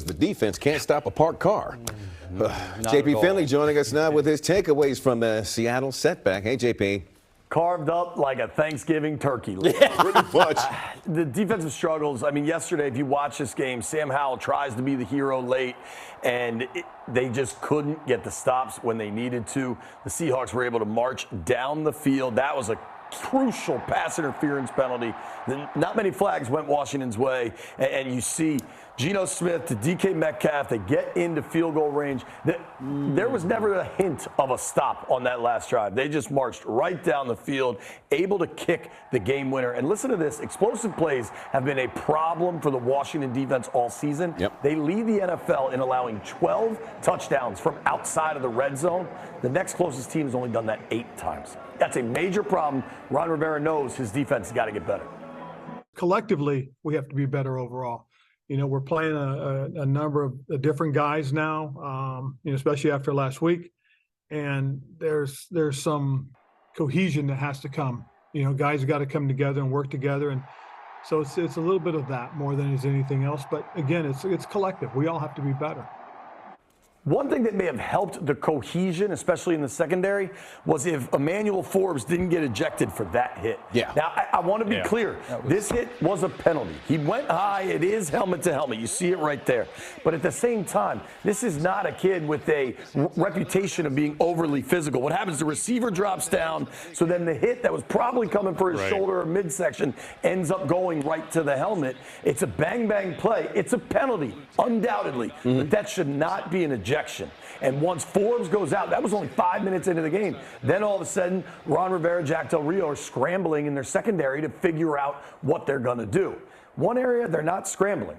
The defense can't stop a parked car. JP all. Finley joining us now with his takeaways from the Seattle setback. Hey, JP. Carved up like a Thanksgiving turkey. Pretty much. The defensive struggles, I mean, yesterday, if you watch this game, Sam Howell tries to be the hero late, and they just couldn't get the stops when they needed to. The Seahawks were able to march down the field. That was a crucial pass interference penalty. Not many flags went Washington's way, and you see Geno Smith to DK Metcalf, they get into field goal range. There was never a hint of a stop on that last drive. They just marched right down the field, able to kick the game winner. And listen to this, explosive plays have been a problem for the Washington defense all season. Yep. They lead the NFL in allowing 12 touchdowns from outside of the red zone. The next closest team has only done that 8 times. That's a major problem. Ron Rivera knows his defense has got to get better. Collectively, we have to be better overall. You know, we're playing a number of different guys now, you know, especially after last week. And there's some cohesion that has to come. You know, guys got to come together and work together. And so it's a little bit of that more than it's anything else. But again, it's collective. We all have to be better. One thing that may have helped the cohesion, especially in the secondary, was if Emmanuel Forbes didn't get ejected for that hit. Yeah. Now, I want to be clear. This hit was a penalty. He went high. It is helmet to helmet. You see it right there. But at the same time, this is not a kid with a reputation of being overly physical. What happens, the receiver drops down, so then the hit that was probably coming for his shoulder or midsection ends up going right to the helmet. It's a bang-bang play. It's a penalty, undoubtedly. But that should not be an ejection. And once Forbes goes out, that was only 5 minutes into the game. Then all of a sudden, Ron Rivera, Jack Del Rio are scrambling in their secondary to figure out what they're going to do. One area they're not scrambling,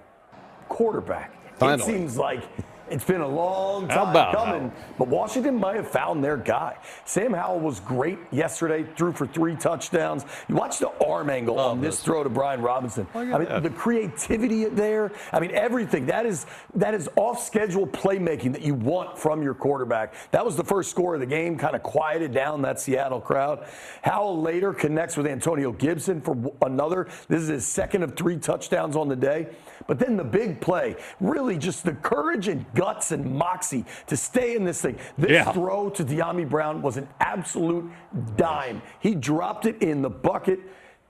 quarterback. Finally. It seems like it's been a long time coming, but Washington might have found their guy. Sam Howell was great yesterday, threw for 3 touchdowns. You watch the arm angle on this throw to Brian Robinson. I mean, the creativity there, I mean, everything. That is off-schedule playmaking that you want from your quarterback. That was the first score of the game, kind of quieted down that Seattle crowd. Howell later connects with Antonio Gibson for another. This is his second of 3 touchdowns on the day. But then the big play, really just the courage and guts and moxie to stay in this thing. This throw to De'Ami Brown was an absolute dime. He dropped it in the bucket.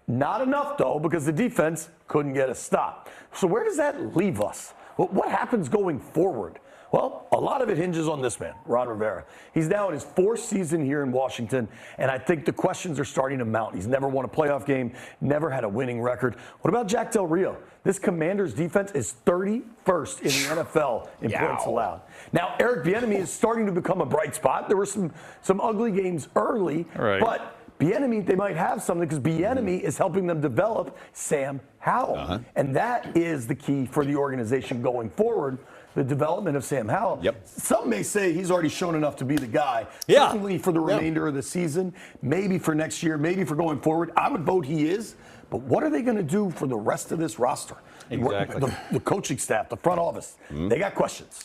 Not enough, though, because the defense couldn't get a stop. So where does that leave us? What happens going forward? Well, a lot of it hinges on this man, Ron Rivera. He's now in his 4th season here in Washington, and I think the questions are starting to mount. He's never won a playoff game, never had a winning record. What about Jack Del Rio? This Commanders defense is 31st in the NFL in points allowed. Now, Eric Bieniemy is starting to become a bright spot. There were some ugly games early, but Bieniemy, they might have something because Bieniemy is helping them develop Sam Howell. And that is the key for the organization going forward, the development of Sam Howell. Some may say he's already shown enough to be the guy. Certainly for the remainder of the season, maybe for next year, maybe for going forward. I would vote he is. But what are they going to do for the rest of this roster? Exactly. The coaching staff, the front office, they got questions.